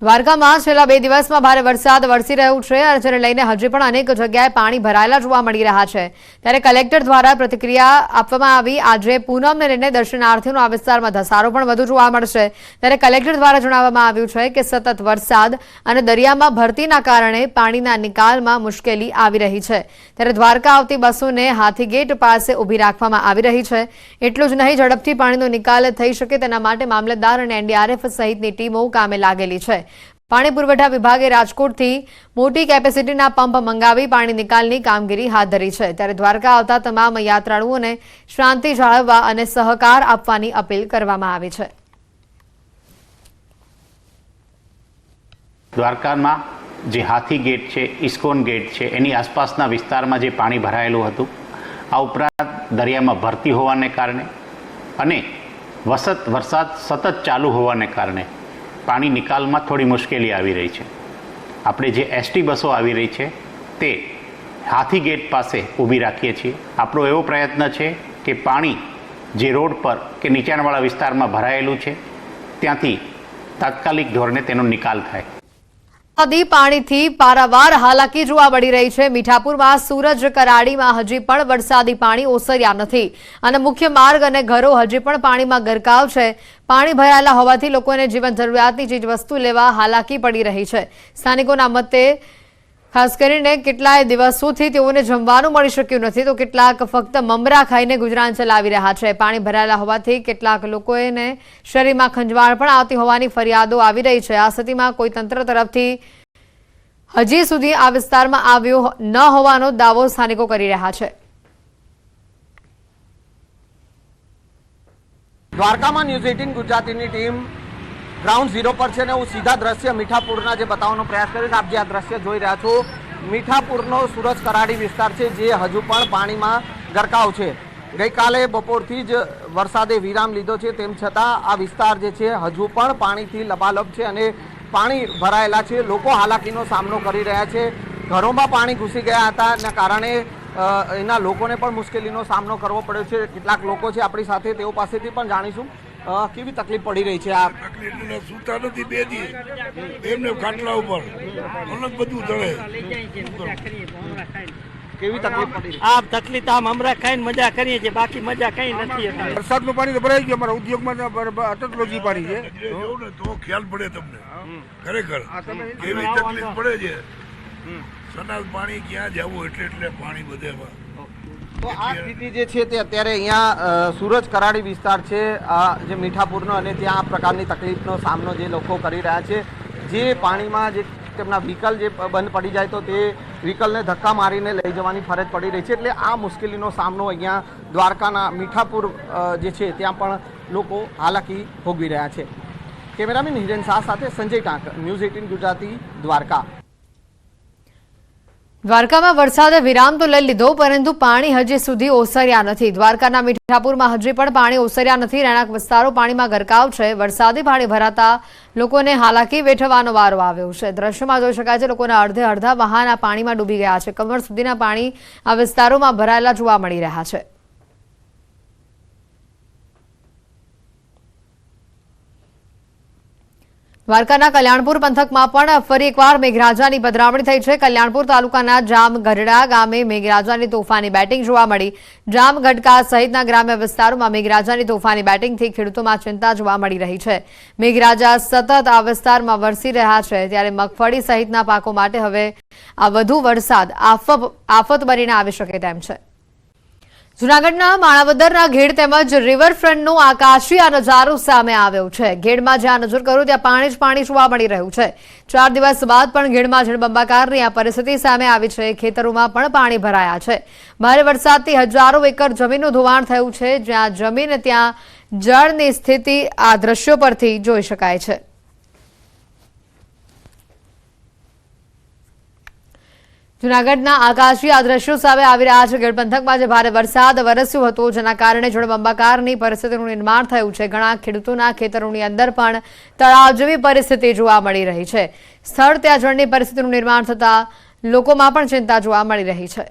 દ્વારકામાં છેલ્લા 2 દિવસમાં ભારે વરસાદ વરસી રહ્યો છે, જેને લઈને હજી પણ અનેક જગ્યાએ પાણી ભરાયેલા જોવા મળી રહ્યા છે। ત્યારે કલેક્ટર દ્વારા પ્રતિક્રિયા આપવામાં આવી। આજે પૂનમને લઈને દર્શનાર્થીઓનો આ વિસ્તારમાં ધસારો પણ વધુ જોવા મળશે। ત્યારે કલેક્ટર દ્વારા જણાવવામાં આવ્યું છે કે સતત વરસાદ અને દરિયામાં ભરતીના કારણે પાણીના નિકાલમાં મુશ્કેલી આવી રહી છે। ત્યારે દ્વારકા આવતી બસોને હાથીગેટ પાસે ઊભી રાખવામાં આવી રહી છે। એટલું જ નહીં, ઝડપથી પાણીનો નિકાલ થઈ શકે તેના માટે મામલતદાર અને એનડીઆરએફ સહિતની ટીમો કામે લાગેલી છે। પાણી પુરવઠા વિભાગે રાજકોટથી મોટી કેપેસિટીના પંપ મંગાવી પાણી નિકાલની કામગીરી હાથ ધરી છે। ત્યારે દ્વારકા આવતા તમામ યાત્રાળુઓને શાંતિ જાળવવા અને સહકાર આપવાની અપીલ કરવામાં આવી છે। દ્વારકામાં જે હાથી ગેટ છે, ઇસ્કોન ગેટ છે, એની આસપાસના વિસ્તારમાં જે પાણી ભરાયેલું હતું, આ ઉપરાંત દરિયામાં ભરતી હોવાને કારણે અને વરસાદ સતત ચાલુ હોવાને કારણે પાણી નિકાલમાં થોડી મુશ્કેલી આવી રહી છે। આપણે જે એસટી બસો આવી રહી છે તે હાથી ગેટ પાસે ઊભી રાખીએ છીએ। આપણો એવો પ્રયત્ન છે કે પાણી જે રોડ પર કે નીચાણવાળા વિસ્તારમાં ભરાયેલું છે ત્યાંથી તાત્કાલિક ધોરણે તેનો નિકાલ થાય। નદી પાણીથી પારાવાર હાલાકી જોવા મળી રહી છે। મીઠાપુરમાં સૂરજ કરાડીમાં હજી પણ વરસાદી પાણી ઓસર્યા નથી અને મુખ્ય માર્ગ અને ઘરો હજી પણ પાણીમાં ગરકાવ છે। પાણી ભરાયેલા હોવાથી લોકોને જીવન જરૂરિયાતની ચીજવસ્તુ લેવા હાલાકી પડી રહી છે। સ્થાનિકોના મતે ખાસ કરીને કેટલાય દિવસોથી તેઓને જમવાનું મળી શક્યું નથી, તો કેટલાક ફક્ત મમરા ખાઈને ગુજરાન ચલાવી રહ્યા છે। પાણી ભરાયેલા હોવાથી કેટલાક લોકોને શરીરમાં ખંજવાળ પણ આવતી હોવાની ફરિયાદો આવી રહી છે। આ સ્થિતિમાં કોઈ તંત્ર તરફથી હજી સુધી આ વિસ્તારમાં આવ્યો ન હોવાનો દાવો સ્થાનિકો કરી રહ્યા છે। દ્વારકામાં ન્યૂઝ 18 ગુજરાતીની ટીમ ગ્રાઉન્ડ ઝીરો પર છે ને હું સીધા દ્રશ્ય મીઠાપુરના જે બતાવવાનો પ્રયાસ કરીશ। આપ જે આ દ્રશ્ય જોઈ રહ્યા છો, મીઠાપુરનો સૂરજ કરાડી વિસ્તાર છે જે હજુ પણ પાણીમાં ગરકાવ છે। ગઈકાલે બપોરથી જ વરસાદે વિરામ લીધો છે, તેમ છતાં આ વિસ્તાર જે છે હજુ પણ પાણીથી લબાલબ છે અને પાણી ભરાયેલા છે। લોકો હાલાકીનો સામનો કરી રહ્યા છે। ઘરોમાં પાણી ઘૂસી ગયા હતા એના કારણે એના લોકોને પણ મુશ્કેલીનો સામનો કરવો પડ્યો છે। કેટલાક લોકો છે આપણી સાથે, તેઓ પાસેથી પણ જાણીશું કેવી તકલીફ પડી રહી છે। આ તકલીફ સુતા નથી 2 દિવસ, એમને ખાટલા ઉપર અલગ બધું ચડે। કેવી તકલીફ પડી? આ તકલીફ આમ મમરા ખાઈને મજા કરીએ છીએ, બાકી મજા કઈ નથી। વરસાદનું પાણી તો ભરાઈ ગયું, અમારા ઉદ્યોગમાં અટકલોજી પાણી છે તો ખ્યાલ પડે તમને ખરેખર કેવી તકલીફ પડે છે। સનાલ પાણી ક્યાં જવું એટલે પાણી બધેમાં। તો આ સ્થિતિ જે છે તે અત્યારે અહીંયા સૂરજ કરાડી વિસ્તાર છે જે મીઠાપુરનો, અને ત્યાં આ પ્રકારની તકલીફનો સામનો જે લોકો કરી રહ્યા છે। જે પાણીમાં જે તેમના વ્હીકલ જે બંધ પડી જાય તો તે વ્હીકલને ધક્કા મારીને લઈ જવાની ફરજ પડી રહી છે। એટલે આ મુશ્કેલીનો સામનો અહીંયા દ્વારકાના મીઠાપુર જે છે ત્યાં પણ લોકો હાલાકી ભોગવી રહ્યા છે। કેમેરામેન હિરેન શાહ સાથે સંજય ટાંક, ન્યૂઝ 18 ગુજરાતી, દ્વારકા। દ્વારકામાં વરસાદે વિરામ તો લઈ લીધો, પરંતુ પાણી હજી સુધી ઓસર્યા નથી। દ્વારકાના મીઠાપુરમાં હજી પણ પાણી ઓસર્યા નથી। રહેણાંક વિસ્તારો પાણીમાં ગરકાવ છે। વરસાદી પાણી ભરાતા લોકોને હાલાકી વેઠવાનો વારો આવ્યો છે। દ્રશ્યમાં જોઈ શકાય છે લોકોના અડધા વાહન આ પાણીમાં ડૂબી ગયા છે। કમર સુધીના પાણી આ વિસ્તારોમાં ભરાયેલા જોવા મળી રહ્યા છે। દ્વારકાના કલ્યાણપુર પંથકમાં પણ ફરી એકવાર મેઘરાજાની પધરામણી થઈ છે। કલ્યાણપુર તાલુકાના જામગઢડા ગામે મેઘરાજાની તોફાની બેટિંગ જોવા મળી। જામગઢકા સહિતના ગ્રામ્ય વિસ્તારોમાં મેઘરાજાની તોફાની બેટિંગથી ખેડૂતોમાં ચિંતા જોવા મળી રહી છે। મેઘરાજા સતત આ વિસ્તારમાં વરસી રહ્યા છે, ત્યારે મગફળી સહિતના પાકો માટે હવે આ વધુ વરસાદ આફત બનીને આવી શકે તેમ છે। જૂનાગઢના માણાવદરના ઘેડ તેમજ રિવરફ્રન્ટનો આકાશી આ નજારો સામે આવ્યો છે। ઘેડમાં જ્યાં નજર કરું ત્યાં પાણી જ પાણી જોવા મળી રહ્યું છે। 4 દિવસ બાદ પણ ઘેડમાં જળબંબાકારની આ પરિસ્થિતિ સામે આવી છે। ખેતરોમાં પણ પાણી ભરાયા છે। ભારે વરસાદથી હજારો એકર જમીનનું ધોવાણ થયું છે। જ્યાં જમીન ત્યાં જળની સ્થિતિ આ દ્રશ્યો પરથી જોઈ શકાય છે। જૂનાગઢના આકાશી આ દ્રશ્યો સામે આવી રહ્યા છે। ગઢ પંથકમાં જે ભારે વરસાદ વરસ્યો હતો, જેના કારણે જળબંબાકારની પરિસ્થિતિનું નિર્માણ થયું છે। ઘણા ખેડૂતોના ખેતરોની અંદર પણ તળાવ જેવી પરિસ્થિતિ જોવા મળી રહી છે। સ્થળ ત્યાં જળની પરિસ્થિતિનું નિર્માણ થતા લોકોમાં પણ ચિંતા જોવા મળી રહી છે।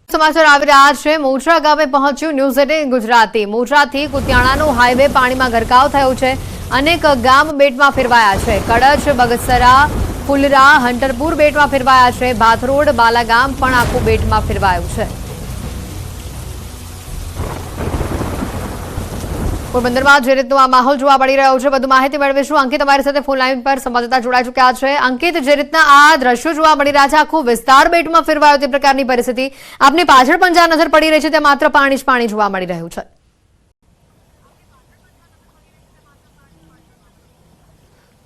સમાચાર આવી રહ્યા છે। મોચરા ગામે પહોંચ્યું ન્યૂઝ 18 ગુજરાતી। મોચરાથી કુતિયાણાનો હાઈવે પાણીમાં ગરકાવ થયો છે। અનેક ગામ બેટમાં ફેરવાયા છે. કડચ, બગસરા, ફુલરા, હંટરપુર બેટમાં ફેરવાયા છે. ભાથરોડ, બાલાગામ પણ આખું બેટમાં ફેરવાયું છે. પોરબંદરમાં જે રીતનો આ માહોલ જોવા મળી રહ્યો છે, વધુ માહિતી મેળવીશું. અંકિત અમારી સાથે ફોન લાઈન પર સંવાદદાતા જોડાઈ ચૂક્યા છે. અંકિત, જે રીતના આ દ્રશ્યો જોવા મળી રહ્યા છે, આખો વિસ્તાર બેટમાં ફેરવાયો તે પ્રકારની પરિસ્થિતિ, આપની પાછળ પણ જ્યાં નજર પડી રહી છે ત્યાં માત્ર પાણી જ પાણી જોવા મળી રહ્યું છે.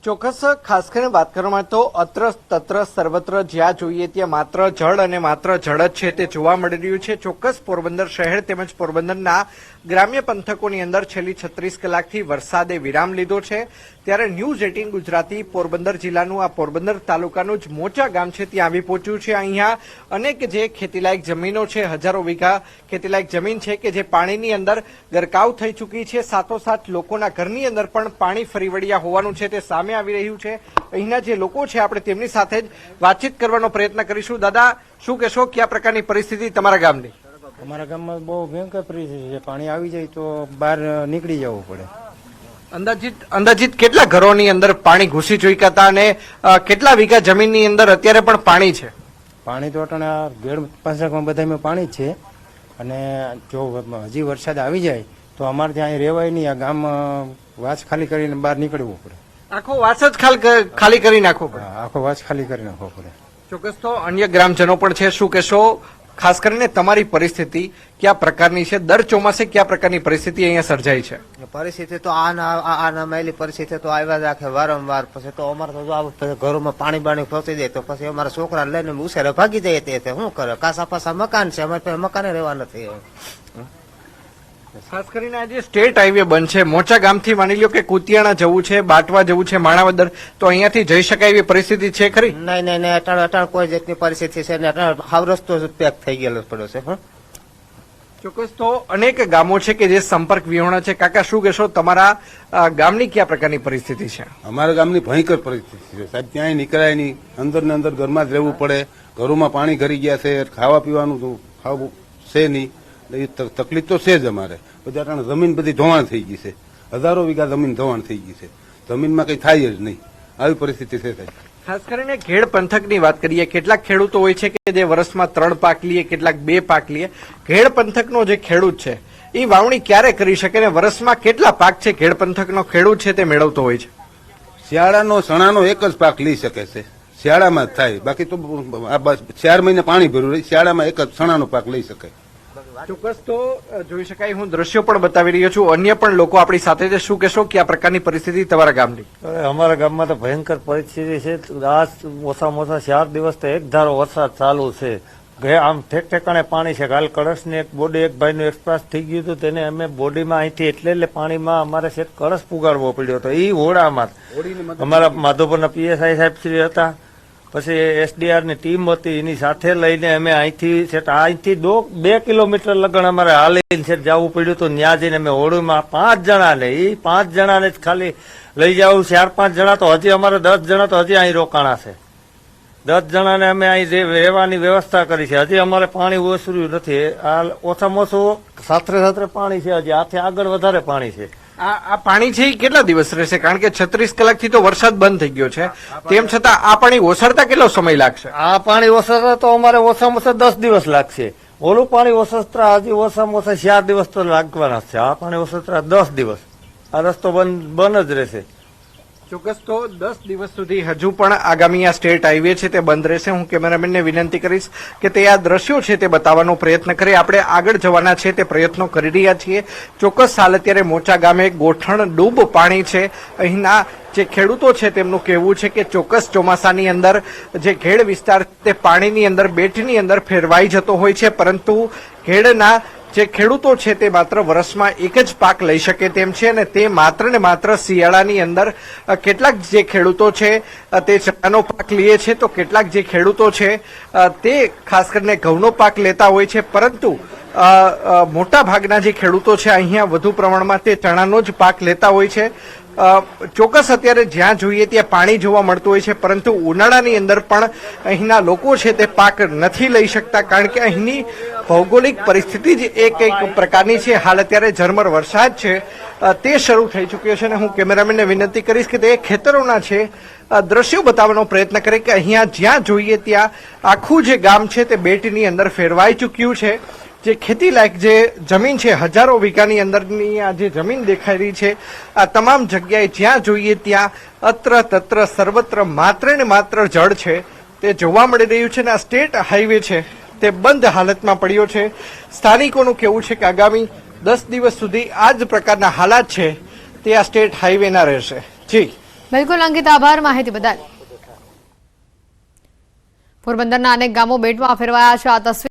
ચોક્કસ ખાસ કરીને વાત કરવામાં તો અત્ર તત્ર સર્વત્ર જ્યાં જોઈએ ત્યાં માત્ર જળ અને માત્ર જળ જ છે તે જોવા મળી રહ્યું છે. ચોક્કસ પોરબંદર શહેર તેમજ પોરબંદરના ગ્રામ્ય પંથકોની અંદર છેલ્લી 36 કલાકથી વરસાદે વિરામ લીધો છે. ત્યારે ન્યૂઝ 18 ગુજરાતી પોરબંદર જિલ્લાનું આ પોરબંદર તાલુકાનું જ મોચા ગામ છે ત્યાં આવી પહોંચ્યું છે. અહીંયા અનેક જે ખેતીલાયક જમીનો છે, હજારો વીઘા ખેતીલાયક જમીન છે કે જે પાણીની અંદર ગરકાવ થઈ ચૂકી છે. સાથોસાથ લોકોના ઘરની અંદર પણ પાણી ફરી વળ્યા હોવાનું છે તે સામે આવી રહ્યું છે. અહીંના જે લોકો છે આપણે તેમની સાથે જ વાતચીત કરવાનો પ્રયત્ન કરીશું. દાદા, શું કહેશો, કયા પ્રકારની પરિસ્થિતિ તમારા ગામની? અમારા ગામમાં બહુ ભયંકર પરિસ્થિતિ છે. પાણી આવી જાય તો બહાર નીકળી જવું પડે. અંદાજિત કેટલા ઘરોની અંદર પાણી ઘૂસી ચૂક્યા હતા અને કેટલા વીઘા જમીનની અંદર અત્યારે પણ પાણી છે? પાણી તો અટાણે ગેડ પંથકમાં બધામાં પાણી જ છે અને જો હજી વરસાદ આવી જાય તો અમારે ત્યાં અહીં રહેવાય નહીં. આ ગામ વાસ ખાલી કરીને બહાર નીકળવું પડે. આખો વાસ જ ખાલી કરી નાખવો પડે? આખો વાસ ખાલી કરી નાખવો પડે. ચોક્કસ. તો અન્ય ગ્રામજનો પણ છે, શું કહેશો, ખાસ કરીને તમારી પરિસ્થિતિ કયા પ્રકારની છે? દર ચોમાસે કયા પ્રકારની પરિસ્થિતિ અહીંયા સર્જાય છે? પરિસ્થિતિ તો આ મેલી પરિસ્થિતિ તો આવ્યા રાખે વારંવાર. પછી તો અમારે તો જો ઘરોમાં પાણી બાણી પહોંચી જાય તો પછી અમારા છોકરા લઈને ઉછેરે ભાગી જાય. તે શું કરે? કાસા પાસા મકાન છે, અમારે પાસે મકાને રહેવા નથી. ખાસ કરીને આજે સ્ટેટ હાઈવે બંધ છે. મોચા ગામથી માની લ્યો કે કુતિયાણા જવું છે, બાટવા જવું છે, માણાવદર, તો અહીંયાથી જઈ શકાય એવી પરિસ્થિતિ છે ખરી? નહીં, અટાણ કોઈ જાતની પરિસ્થિતિ છે ને. અટાણ હાવ રસ્તો પેક થઈ ગયેલો પડ્યો છે. ચોક્કસ. તો અનેક ગામો છે કે જે સંપર્ક વિહોણા છે. કાકા, શું કહેશો, તમારા ગામની કયા પ્રકારની પરિસ્થિતિ છે? અમારા ગામની ભયંકર પરિસ્થિતિ છે સાહેબ. ક્યાંય નીકળાય નહીં, અંદર ને અંદર ઘરમાં જ રહેવું પડે. ઘરોમાં પાણી ઘરી ગયા છે, ખાવા પીવાનું ખાવું છે નહીં. એ તકલીફ તો છે જ અમારે. બધા કારણ જમીન બધી ધોવાણ થઈ ગઈ છે. હજારો વીઘા જમીન ધોવાણ થઈ ગઈ છે. જમીનમાં કઈ થાય જ નહીં. આવી પરિસ્થિતિ છે સાહેબ. ખાસ કરીને ખેડ પંથકની વાત કરીએ, કેટલાક ખેડૂતો હોય છે કે જે વર્ષમાં 3 પાક લે, કેટલાક 2 પાક લે. ખેડ પંથકનો જે ખેડૂત છે એ વાવણી ક્યારે કરી શકે ને વર્ષમાં કેટલા પાક છે ખેડ પંથકનો ખેડૂત છે તે મેળવતો હોય છે? શિયાળાનો ચણાનો એક જ પાક લઈ શકે છે. શિયાળામાં જ થાય. બાકી તો 4 મહિને પાણી ભર્યું રહે. શિયાળામાં એક જ ચણાનો પાક લઈ શકાય. ચોક્કસ. તો જોઈ શકાય, હું દ્રશ્યો પણ બતાવી રહ્યો છું. અન્ય પણ લોકો આપણી સાથે છે. શું કહેશો, કે આ પ્રકારની પરિસ્થિતિ તમારા ગામની? અમારા ગામમાં તો ભયંકર પરિસ્થિતિ છે. આજ ઓછામાં ઓછા 4 દિવસ તો એક ધારો વરસાદ ચાલુ છે. આમ ઠેક ઠેકાણે પાણી છે. કાલ કળશની એક બોડી એક ભાઈનું એક્સપાયર થઈ ગયું હતું. તેને અમે બોડીમાં અહીંથી એટલે પાણીમાં અમારે છે કળશ પુગાડવો પડ્યો હતો. એ હોડામાં અમારા માધોપુરના પીએસઆઈ સાહેબ શ્રી હતા, પછી એસડીઆર ની ટીમ હતી, એની સાથે લઈને અમે અહીંથી 2 કિલોમીટર લગણ અમારે હાલીને જવું પડ્યું હતું. ત્યાં જઈને અમે હોડીમાં 5 જણાને, એ 5 જણાને જ ખાલી લઈ જવું. 4-5 જણા તો હજી અમારે 10 જણા તો હજી અહીં રોકાણા છે. 10 જણાને અમે અહીં રહેવાની વ્યવસ્થા કરી છે. હજી અમારે પાણી ઓસર્યું નથી. આ ઓછામાં ઓછું સાથે પાણી છે. હજી આથી આગળ વધારે પાણી છે. આ પાણી છે એ કેટલા દિવસ રહેશે? કારણ કે 36 કલાકથી તો વરસાદ બંધ થઈ ગયો છે. તેમ છતાં આ પાણી ઓસરતા કેટલો સમય લાગશે? આ પાણી ઓસરતા તો અમારે ઓછામાં ઓછા 10 દિવસ લાગશે. ઓલું પાણી ઓસરતા હજી ઓછામાં ઓછા 4 દિવસ તો લાગવાના છે. આ પાણી ઓસરતા 10 દિવસ. આ રસ્તો બંધ જ રહેશે. ચોક્કસ. તો 10 દિવસ સુધી હજુ પણ આગામી આ સ્ટેટ હાઈવે છે તે બંધ રહેશે. હું કેમેરામેનને વિનંતી કરીશ કે તે આ દ્રશ્યો છે તે બતાવવાનો પ્રયત્ન કરે. આપણે આગળ જવાના છે તે પ્રયત્નો કરી રહ્યા છીએ. ચોક્કસ. હાલ અત્યારે મોચા ગામે ગોઠણ ડૂબ પાણી છે. અહીંના જે ખેડૂતો છે તેમનું કહેવું છે કે ચોક્કસ ચોમાસાની અંદર જે ખેડ વિસ્તાર તે પાણીની અંદર બેટની અંદર ફેરવાઈ જતો હોય છે, પરંતુ ખેડના જે ખેડૂતો છે તે માત્ર વર્ષમાં એક જ પાક લઈ શકે તેમ છે અને તે માત્ર ને માત્ર શિયાળાની અંદર કેટલાક જે ખેડૂતો છે તે ચણાનો પાક લે છે, તો કેટલાક જે ખેડૂતો છે તે ખાસ કરીને ઘઉંનો પાક લેતા હોય છે. પરંતુ મોટા ભાગના જે ખેડૂતો છે અહીંયા વધુ પ્રમાણમાં તે ચણાનો જ પાક લેતા હોય છે. ચોક્કસ અત્યારે જ્યાં જોઈએ ત્યાં પાણી જોવા મળતું હોય છે, પરંતુ ઉનાળાની અંદર પણ અહીંના લોકો છે તે પાક નથી લઈ શકતા, કારણ કે અહીંની ભૌગોલિક પરિસ્થિતિ જ એક પ્રકારની છે. હાલ અત્યારે ઝરમર વરસાદ છે તે શરૂ થઈ ચૂક્યો છે અને હું કેમેરામેનને વિનંતી કરીશ કે તે ખેતરોના છે દ્રશ્યો બતાવવાનો પ્રયત્ન કરે કે અહીંયા જ્યાં જોઈએ ત્યાં આખું જે ગામ છે તે બેટની અંદર ફેરવાઈ ચૂક્યું છે. જે ખેતી લાયક જે જમીન છે, હજારો વીઘાની અંદરની આ જે જમીન દેખાઈ રહી છે, આ તમામ જગ્યાએ જ્યાં જોઈએ ત્યાં અત્ર તત્ર સર્વત્ર માત્ર ને માત્ર જળ છે તે જોવા મળી રહ્યું છે. અને આ સ્ટેટ હાઈવે છે તે બંધ હાલતમાં પડ્યો છે. સ્થાનિકોનું કહેવું છે કે આગામી 10 દિવસ સુધી આ જ પ્રકારના હાલાત છે તે આ સ્ટેટ હાઈવેના રહેશે. જી બિલકુલ અંકિત, આભાર માહિતી બદલ. પોરબંદરના અનેક ગામો બેટમાં ફેરવાયા છે. આ તસવીર